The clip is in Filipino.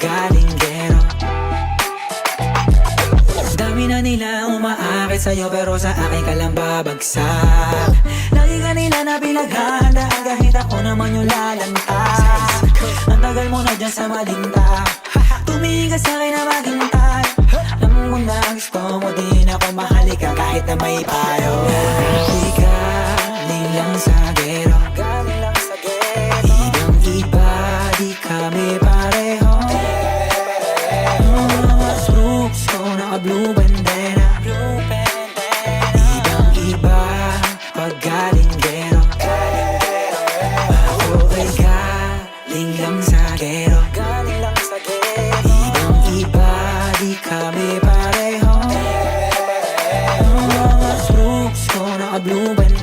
galing gero. Dami na nila umaakit sa'yo pero sa akin ka lang babagsak. Lagi ka nila na pinaghahandaan kahit ako naman yung lalanta. Ang tagal mo na dyan sa malinta, tumingin ka sa'kin na maghintay. Alam mo na gusto mo din ako mahalika kahit na may payo. Ako'y galing lang sa gero, ibang iba di kami pareho. Mga troops ko naka-blue bandera, ibang iba pag galing gero. Ako ay galing lang sa gero, ibang iba di kami pareho. Mga troops ko naka-blue bandera,